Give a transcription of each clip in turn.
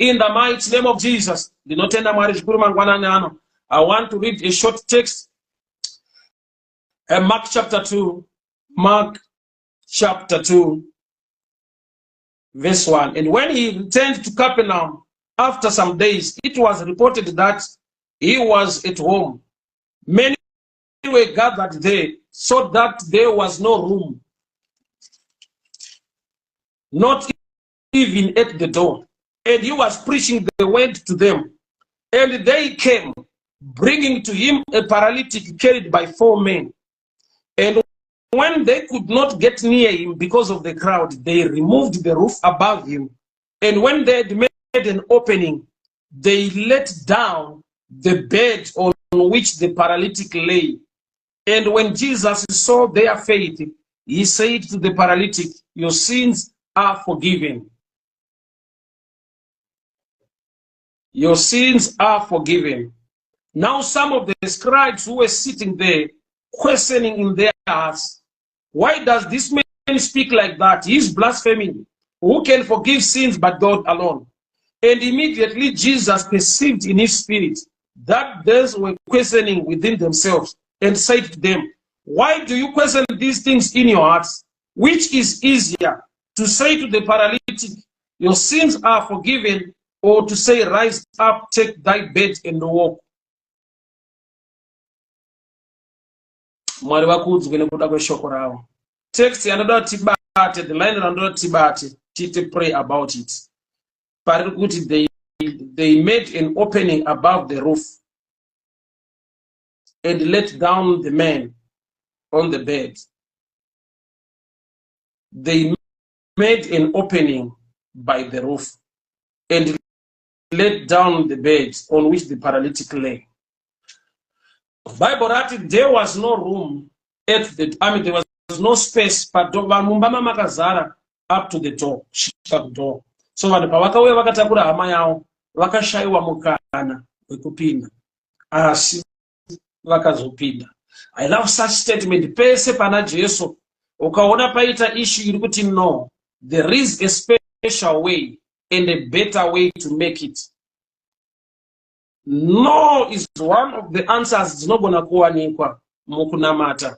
in the mighty name of Jesus. I want to read a short text. Mark chapter 2. Mark chapter 2, verse 1. And when he returned to Capernaum after some days, it was reported that he was at home. Many were gathered there, so that there was no room, not even at the door. And he was preaching the word to them. And they came, bringing to him a paralytic carried by 4 men. And when they could not get near him because of the crowd, they removed the roof above him. And when they had made an opening, they let down the bed on which the paralytic lay. And when Jesus saw their faith, he said to the paralytic, "Your sins are forgiven." Your sins are forgiven. Now some of the scribes who were sitting there, questioning in their hearts, "Why does this man speak like that? He is blaspheming. Who can forgive sins but God alone?" And immediately Jesus perceived in his spirit that those were questioning within themselves, and said to them, "Why do you question these things in your hearts? Which is easier, to say to the paralytic, 'Your sins are forgiven,' or to say, 'Rise up, take thy bed and walk'?" Mwari vakudzwe nekuda kweshoko ravo. Text yanoda tibate, the line yanoda tibate, tite pray about it. Pariri kuti they made an opening above the roof and let down the man on the bed. They made an opening by the roof and let down the bed on which the paralytic lay. Bible writing, there was no room at the, there was no space, but mumbama makazara up to the door, shut door. So vanhu pavakauya vakatakura hama yavo vakashaiwa mukana wekupinda, asi vakazopinda. I love such statement. Pese pana Jesu ukaona paita issue iri kuti no, there is a special way and a better way to make it. No is one of the answers dzinogona kuwanikwa mukunamata.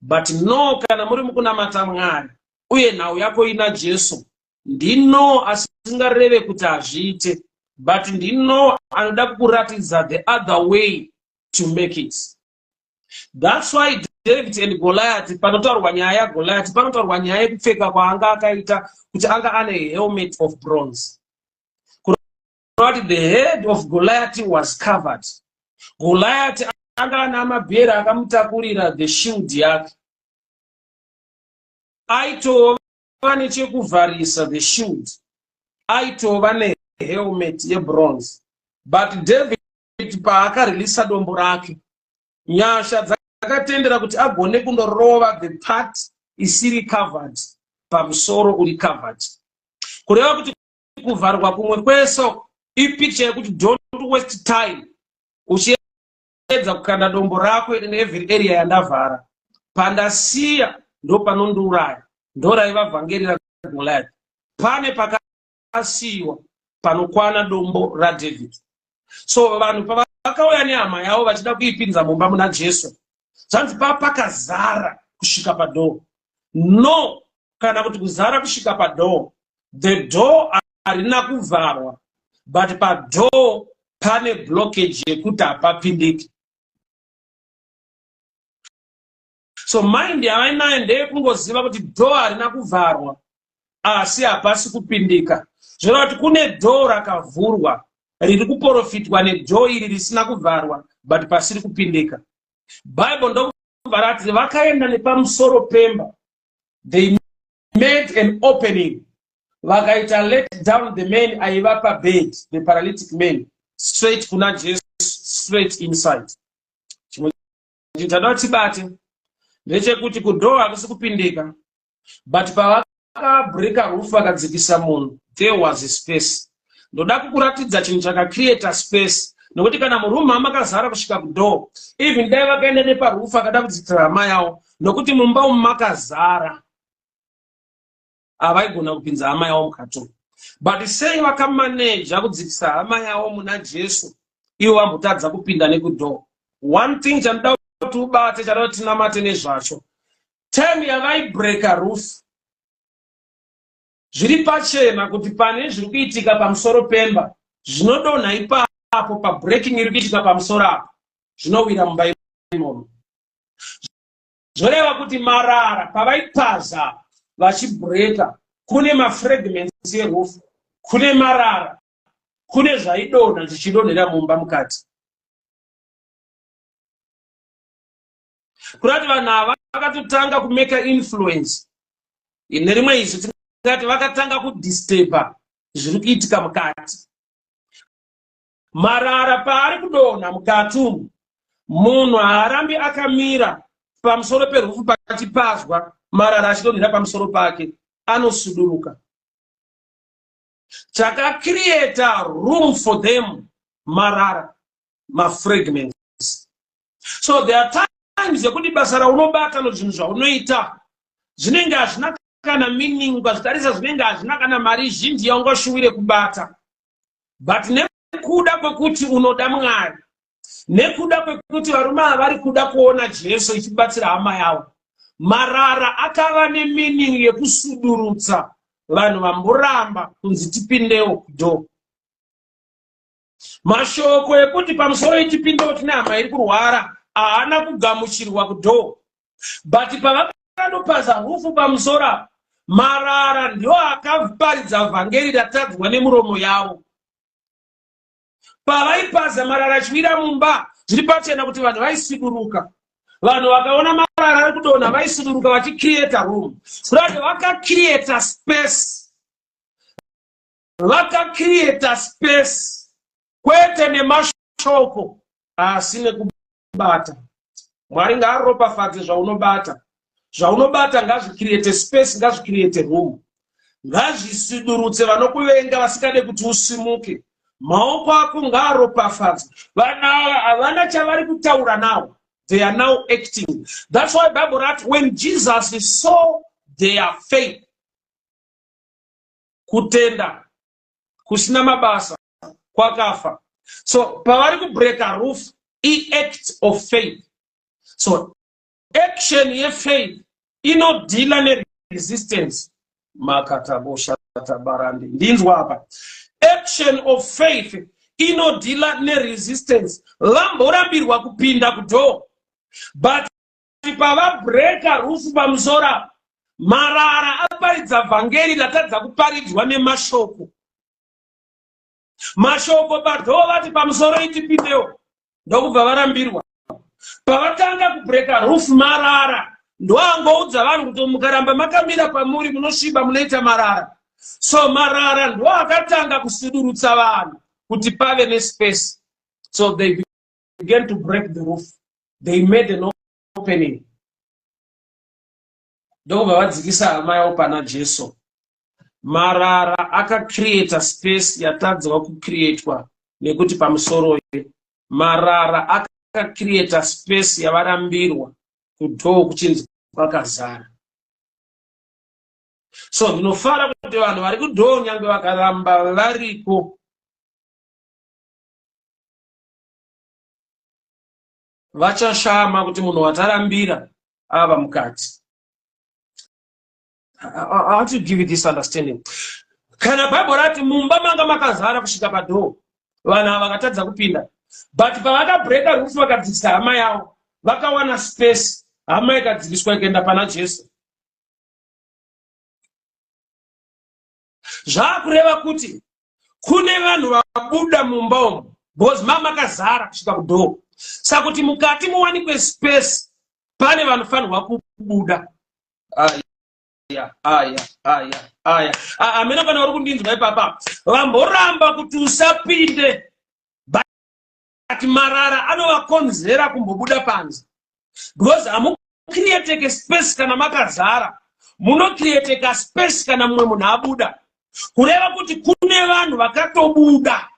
But no, kana muri mukunamata Mwari uye nhau yako ina Jesu, ndino asingareve kuti azviite, but ndino anoda kukuratidza the other way to make it. That's why David and Goliath, panotaurwa nyaya yaGoliath, panotaurwa nyaya yekupfeka kwaanga akaita kuti anga ane helmet of bronze. The head of Goliath was covered. Goliath anga ana mabhera akamutakurira the shield yake. Aitova nechekuvharisa the shield. Aitova nehelmet yebronze. But David paakareleasa dombo rake, nyasha dzakatendera kuti agone kundorova the part isiri covered, pamusoro uri covered. Kureva kuti kuvharwa kumwe kweso ipicture yekuti don't waste time uchiedza kukanda dombo rako in every area yandavhara. Pandasiya ndo panondiuraya, ndoraiva vhangeri raGoliath. Pane pakasiyiwa panokwana dombo raDavid. So vanhu pavakauya nehama yavo vachida kuipinza mumba muna Jesu, zvanzi pakazara kusvika padoo. No, kana kuti kuzara kusvika padoo, the door harina kuvharwa, but padoo pane blockage yekuti hapapindiki. So mind yavainayo ndeyekungoziva kuti door harina kuvharwa asi hapasi kupindika. Zvoreva kuti kune door rakavhurwa riri kuprofitwa nedoor iri risina kuvharwa but pasiri kupindika. Bible ndokubva rati vakaenda nepamusoro pemba, they made an opening, vakaita let down the man aiva pabed, the paralytic man, straight kuna Jesu, straight inside. Chimwe chinoda tibate ndechekuti kudoor hakusi kupindika, but pavakabreka roof vakadzikisa munhu, there was a space. Ndoda kukuratidza chinhu chakacreata space, nokuti kana murume amakazara kusvika kudoor, even dai vakaenda neparoof akada kudzikisa hama yavo, nokuti mumba umu makazara, havaigona kupinza hama yavo mukati. but sei vakamaneja kudzikisa hama yavo muna Jesu ivo vambotadza kupinda nekudhoo. One thing chandida kuti ubate chada kuti tinamate nezvacho, time yavaibreaka roof zviri pachena kuti pane zviri kuitika pamusoro pemba zvinodonha ipapo pabreaking iri kuitika pamusoro apo zvinowira mumba imomo. Zvoreva kuti marara pavaipaza vachibreaka kune mafragments eroof, kune marara, kune zvaidonha zvichidonhera mumba mukati. Kurati vanhu ava vakatotanga kumeka influence nerimwe izvi tingati vakatanga kudisturba zviri kuitika mukati. Marara paari kudonha mukati umu, munhu haarambi akamira pamusoro perufu pachipazwa marara achidonhera pamusoro pake, anosuduruka. Chakacreata room for them marara, mafragments. So there are times yekuti basa raunobata nezvinhu zvaunoita zvinenge hazvina kana meaning, ukazvitarisa zvinenge hazvina kana mari zhinji yaungoshuwire kubata, but nekuda kwekuti unoda Mwari, nekuda kwekuti varume ava vari kuda kuona Jesu ichibatsira hama yavo, marara akava nemeaning yekusudurutsa vanhu vamboramba kunzi tipindewo kudhoo. Mashoko ekuti pamusoro echipindewo tine hama iri kurwara haana kugamuchirwa kudhoo, but pavakanopaza rufu pamusoro marara ndio akaparidza vhangeri ratadzwa nemuromo yavo. Pavaipaza marara achiwira mumba zviri pachena kuti vanhu vaisuduruka. Vanhu vakaona marara ari kudonha vaisuduruka vachicreata room. Kurati vakacreata space, vakacreata space kwete nemashoko asi nekubata. Mwari ngaaropafadze zvaunobata. Zvaunobata ngazvicreate space, ngazvicreate room, ngazvisudurutse vanokuvenga vasikade kuti usimuke. Maoko ako ngaaropafadze. Vanhu ava havana chavari kutaura navo, they are now acting. That's why Bible writes when Jesus saw their faith, kutenda kusina mabasa kwakafa. So pavari kubreaka roof act of faith. So action ye faith inodila neresistance. Makatabosha tabarandi ndinzwa apa. Action of faith inodila neresistance. Lamborambirwa kupinda kudhoo, but pavabreaka roof pamusoro marara aparidza vhangeri ratadza kuparidzwa nemashoko. Mashoko padhoo vati pamusoro itipindewo ndokubva varambirwa. Pavatanga kubreaka roof marara ndoangoudza vanhu kuti mukaramba makamira pamuri munosviba munoita marara. So marara ndo akatanga kusudurutsa vanhu kuti pave nespace. So they began to break the roof. They made an opening. Ndokubva vadzikisa hama yavo pana Jesu. Marara akacreata space yatadzwa kucreatwa nekuti pamusoro marara akacreata space yavarambirwa kudhoo kuchinzi kwakazara. So ndinofara kuti vanhu vari kudhoo nyange vakaramba variko vachashama kuti munhu watarambira ava mukati. I want to give you this understanding. Kana Bible rati mumba manga makazara kusvika padhoo, vanhu ava vakatadza kupinda, but pavakabreaka roof vakadzikisa hama yavo vakawana space, hama ikadzikiswa ikaenda pana Jesu. Zvakureva kuti kune vanhu vabuda mumba umu because mamakazara kusvika kudhoo. Saka kuti mukati muwanikwe space pane vanofanirwa kubuda. Amena kana uri kundinzwa ipapa vamboramba kuti usapinde, but marara anovakonzera kumbobuda panze because hamucreateke space kana makazara, munocreateka space kana mumwe munhu abuda. Kureva kuti kune vanhu vakatobuda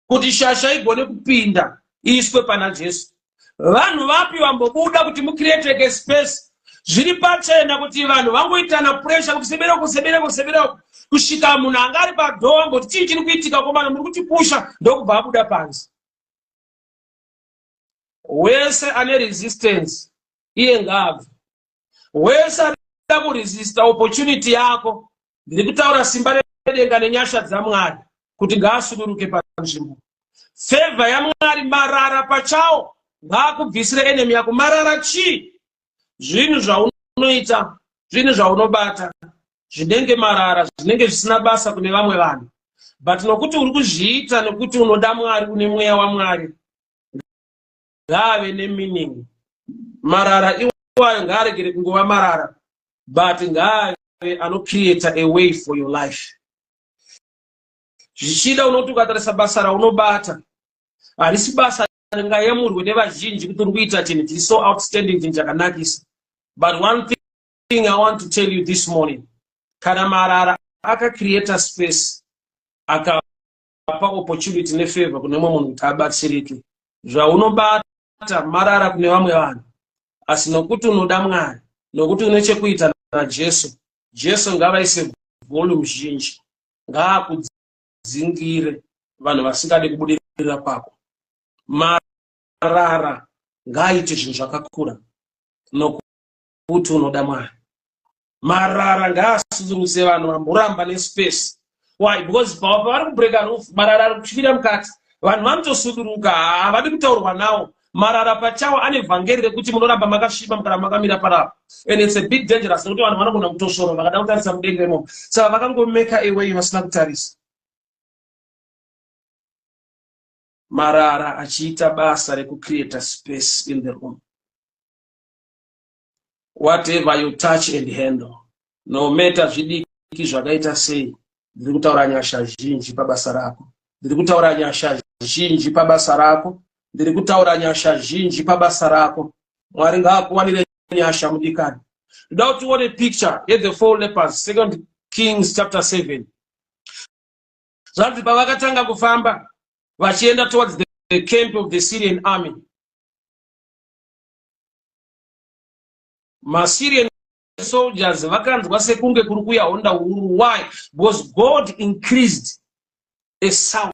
kuti shasha igone kupinda iiswe pana Jesu. Vanhu vapi vambobuda kuti mucreateke space? zviri pachena kuti vanhu vangoitana pressure kuti sebereko kusvika munhu anga ari padhowa amboti chii chiri kuitika komana muri kutipusha ndokubva abuda panze. Wese ane resistance iye ngabve. Wese arida kuresista opportunity yako, ndiri kutaura simba redenga nenyasha dzaMwari kuti ngaasuduruke panzvimbo. Favor yaMwari, marara pachawo ngaakubvisire enemy yako. Marara chii? Zvinhu zvaunoita, zvinhu zvaunobata zvinenge marara, zvinenge zvisina basa kune vamwe vanhu, but nokuti uri kuzviita nekuti unoda Mwari, une mweya waMwari, ngave nemeaning. Marara iwayo ngaaregere kungova marara, but ngave anocreate a way for your life. Zvichida unoti ukatarisa basa raunobata harisi basa ringayemurwe nevazhinji kuti uri kuita chinhu chiri so outstanding, chinhu chakanakisa. But one thing I want to tell you this morning, kana marara akacreate space, akapa opportunity nefavor kune mumwe munhu kuti abatsirike, zvaunobata marara kune vamwe vanhu, asi nokuti unoda Mwari, nokuti une chekuita naJesu, Jesu ngavaise volume zhinji, ngaakudzingire vanhu vasingade kubudirira kwako. Marara ngaaite zvinhu zvakakura nokuti unoda Mwari. Marara ngaasuduruse vanhu vamboramba nespace. Why? Because pavari kubreka roof, marara ari kusvira mukati, vanhu vanotosuduruka, havadi kutaurwa nawo. Marara pachawo ane vhangeri rekuti munoramba makasviba kana makamira parapa, and it's a bit dangerous nekuti vanhu vanogona kutoshora vakada kutarisa mudenga imomo, saka vakangomeka away vasina kutarisa. Marara achiita basa rekucreate space in the room. Whatever you touch and handle, no matter zvidiki zvakaita sei, ndiri kutaura nyasha zhinji pabasa rako, ndiri kutaura nyasha zhinji pabasa rako, ndiri kutaura nyasha zhinji pabasa rako. Mwari ngaakuwanire nyasha mudikani. Ndoda kuti uone picture the four lepers, 2 Kings chapter 7. Zvanzi pavakatanga kufamba vachienda towards the camp of the Syrian army, Syrian soldiers vakanzwa sekunge kuri kuuya honda huru. Why? Because God increased a sound.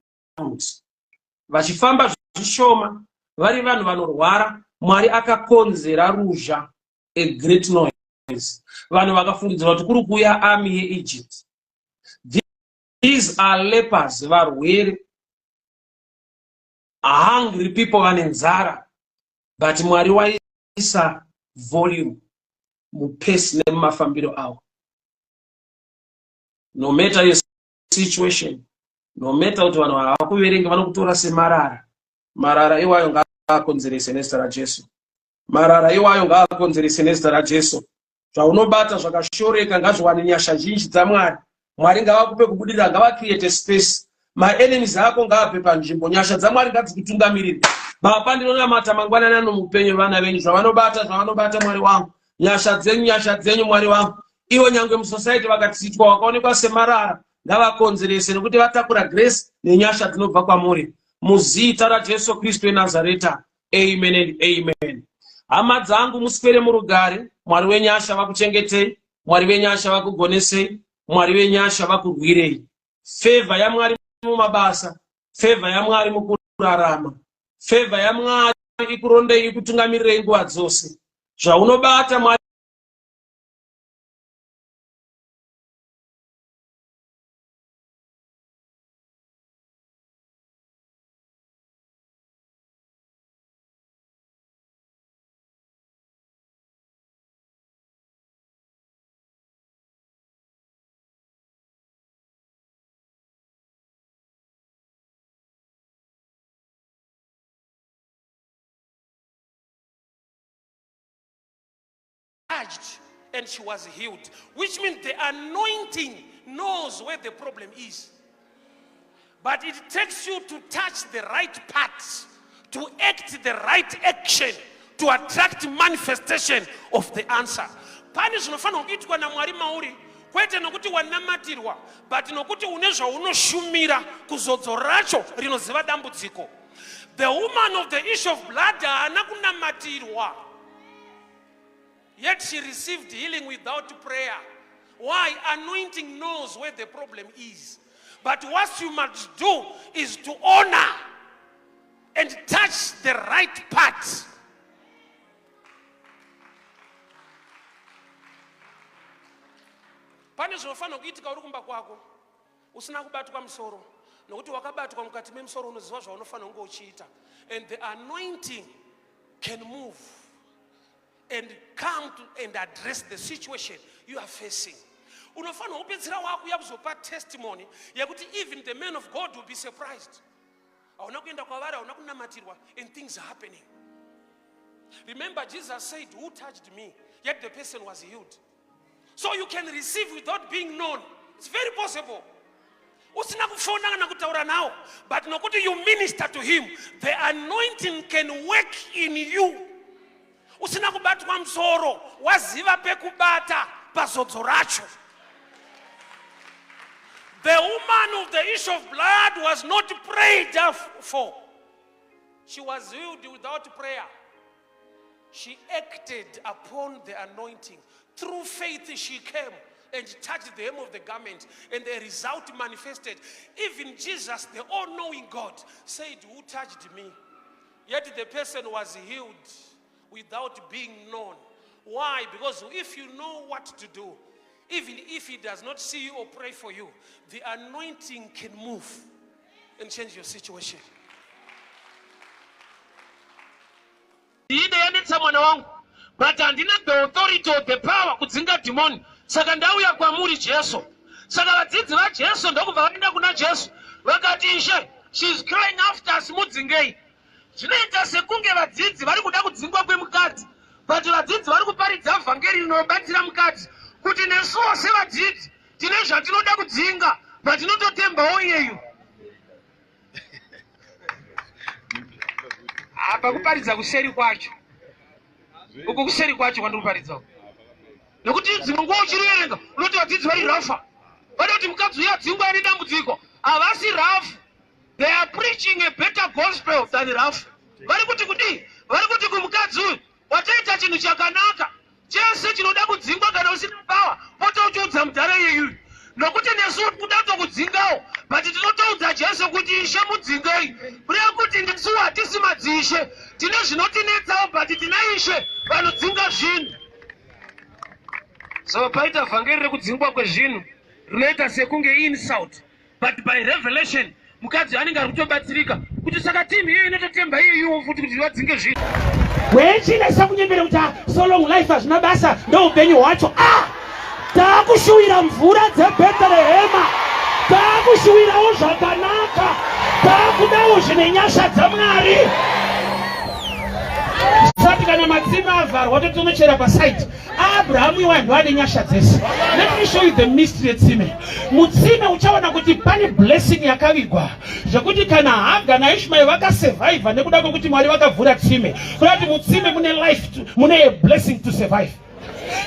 Vachifamba zvishoma, vari vanhu vanorwara, Mwari akakonzera ruzha, a great noise. Vanhu vakafungidzira kuti kuri kuuya army yeEgypt. These are lepers, varwere, hungry people, vane nzara, but Mwari waisa volume mupesi nemumafambiro avo. No matter your situation, no matter kuti vanhu havakuverenga vanokutora semarara, marara iwayo ngaakonzerese nezita raJesu. Marara iwayo ngaakonzerese nezita raJesu. Zvaunobata zvakashoreka ngazviwane nyasha zhinji dzaMwari. Mwari ngavakupe kubudirira, ngavacreate space. My enemies ako ngaape panzvimbo, nyasha dzaMwari ngadzikutungamirire. Baba, ndinonamata mangwanani ano mupenyu vana venyu, zvavanobata Mwari wangu, nyasha dzenyu Mwari wangu. Iwo nyangwe musociety vakatsitwa wakaonekwa semarara, ngavakonzerese nekuti vatakura grace nenyasha dzinobva kwamuri. Muzita raJesu Kristu weNazareta. Amen and amen. Hama dzangu muswere murugare. Mwari wenyasha vakuchengetei, Mwari wenyasha vakugonesei, Mwari wenyasha vakurwirei. Favor yaMwari mumabasa, favor yaMwari mukurarama, favor yaMwari ikurondei, ikutungamirei nguva dzose. Zvaunobata Mwari and she was healed, which means the anointing knows where the problem is, but it takes you to touch the right parts, to act the right action, to attract manifestation of the answer. Pane zvinofanirwa kuitwa naMwari mauri, kwete nokuti wanamatirwa, but nokuti une zvaunoshumira kuzodzo racho rinoziva dambudziko. The woman of the issue of blood haana kunamatirwa. Yet she received healing without prayer. Why? Anointing knows where the problem is. But what you must do is to honor and touch the right part. Pane zvinofana kuitika uri kumba kwako usina kubatwa musoro nokuti wakabatwa mukati memusoro unoziva zvaunofana kunge uchiita, and the anointing can move and come to and address the situation you are facing. Unofana upedzera wako yakuzopa testimony yakuti even the men of God will be surprised. Auna kuenda kwavari, auna kunamatirwa, and things are happening. Remember, Jesus said, "Who touched me?" Yet the person was healed. So you can receive without being known. It's very possible. Usina kufona na kutaura nao, but nokuti you minister to him, the anointing can work in you. Usina kubatwa msoro, waziva pekubata pazodzo racho. The woman of the issue of blood was not prayed for. She was healed without prayer. She acted upon the anointing. Through faith she came and touched the hem of the garment, and the result manifested. Even Jesus, the all-knowing God, said, "Who touched me?" Yet the person was healed without being known. Why? Because if you know what to do, even if he does not see you or pray for you, the anointing can move and change your situation. But andina the authority of the power kudzinga demon. Saka ndauya kwamuri Jesu. Saka vadzidzi vaJesu ndokubva vaenda kuna Jesu. Vakati, "Ishe, she's crying after us, mudzingei." Zvinoita sekunge vadzidzi vari kuda kudzingwa kwemukadzi. But vadzidzi vari kuparidza vhangeri rinobatsira mukadzi kuti nesuwo sevadzidzi tine zvatinoda kudzinga, but tinototembawo iyeyu. Apa kuparidza kuseri kwacho. Uko kuseri kwacho kwandikuparidzawo. Nokuti dzimwe nguva uchiverenga unoti vadzidzi vari rafa. Vada kuti mukadzi uya dzingwa ane dambudziko. Havasi rafu. They are preaching a better gospel than rafu. Vari kuti kudii? Vari kuti kumukadzi uyu wataita chinhu chakanaka. Chese chinoda kudzingwa kana usina power, potoudza mudhara yeyu. Nokuti nesu kuda kutodzingawo, but tinotoudza Jesu kuti, "Ishe mudzingei." Kureva kuti ndisu hatisi madzishe. Tine zvinotinetsawo, but tina Ishe vanodzinga zvinhu. So paita vhangeri rekudzingwa kwezvinhu rinoita sekunge insult, but by revelation mukadzi anenge ari kutobatsirika kuti saka timu iye inototemba iyeyo futi kuti vadzinge zvinhu. Wechinesa kunyembera kuti so long life hazvina basa ndoupenyu hwacho. Taakushuwira mvura dzeBheterehema, taakushuwirawo zvakanaka, taakudawo zvine nyasha dzaMwari. Sati kana matsime avharwa totonochera pasaiti. Abrahamu iwanhu ane nyasha dzese. Let me show you the mystery etsime. Mutsime uchaona kuti pane blessing yakavigwa. Zvekuti kana Haga naIshmael vakasurvive nekuda kwekuti Mwari vakavhura tsime. Kuti mutsime mune life, mune a blessing to survive.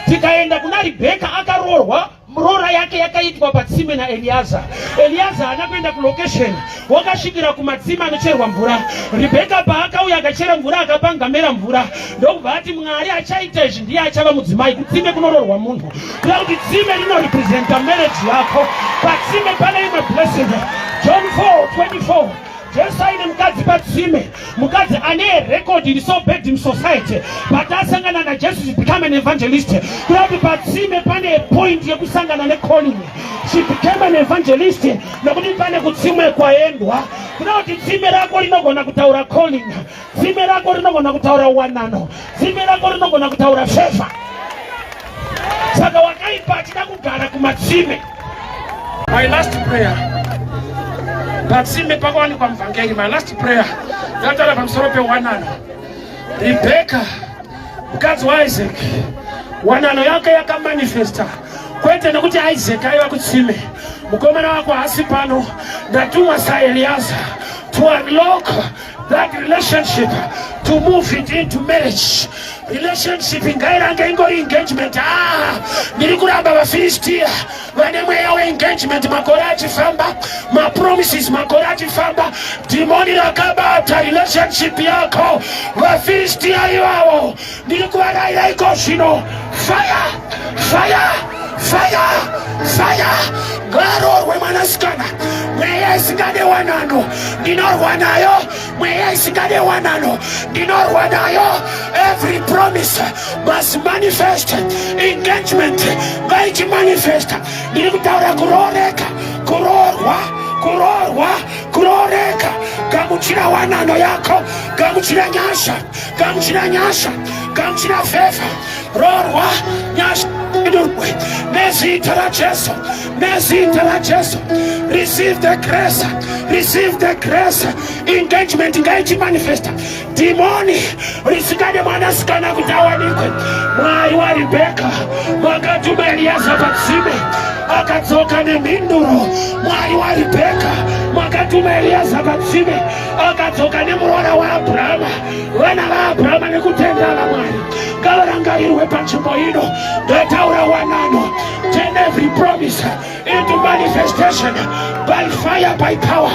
Tikaenda kuna Rebeka akaroorwa, rora yake yakaitwa patsime naEliaza. Eliaza haana kuenda kulocation, wakasvikira kumatsime anocherwa mvura. Rebeka paakauya akachera mvura akapa ngamera mvura. Ndokubva ati Mwari achaita izvi ndiye achava mudzimai. Kutsime kunoroorwa munhu. Kuda kuti tsime rinorepresenta marriage yako. Patsime pane imwe blessing. John 4:24. Jesu aine mukadzi patsime, mukadzi ane record in so bad in society, but asangana na Jesu she became an evangelist. Kuda kuti patsime pane point yekusangana necalling. She became an evangelist. Nokuti pane kutsimwe kwaendwa. Kuda kuti tsime rako rinogona kutaura calling. Tsime rako rinogona kutaura wanano. Tsime rako rinogona kutaura favor. Saka wakaipa achida kugara kumatsime. My last prayer. Patsime pakawani kwa mvangeri, my last prayer. Yatala pamusoro pewanano. Rebeka, mukadzi waIsaac, wanano yake yakamanifesta. Kwete nekuti Isaac aiva kutsime. Mukomana wako hasi pano, ndatumwa saEliaza to unlock that relationship, to move it into marriage. relationship ngairange ingori engagement. Ndiri kuramba vaFilistia vane mweya weengagement, makore achifamba, mapromises makore achifamba, dhimoni rakabata relationship yako. VaFilistia ivavo ndiri kuvarayira iko zvino, fire fire fire fire. Ngarorwe mwanasikana, mweya isingade wanano ndinorwa nayo, mweya isingade wanano ndinorwa nayo. Every promise must manifest. Engagement ngaichi manifest. Ndiri kutaura kuroreka, kurorwa, kurorwa, kuroreka. Gamuchira wanano yako, gamuchira nyasha, gamuchira nyasha, gamuchira favor. Rorwa nyasha idurwe nezita la Jesu, nezita la Jesu. Receive the grace, receive the grace. Engagement ngaichi manifest. Dimoni risikade mwanasikana kutawanikwe. Mwai wa Rebeka wakatuma Eliaza patsime akadzoka nemhinduro. Mwai wa Rebeka wakatuma Eliaza patsime akadzoka nemurora waAbhurahama. Vana vaAbhurahama nekutenda vaMwari ngavarangarirwe panzvimbo ino. Ndataura wanano, turn every promise into manifestation by fire, by power.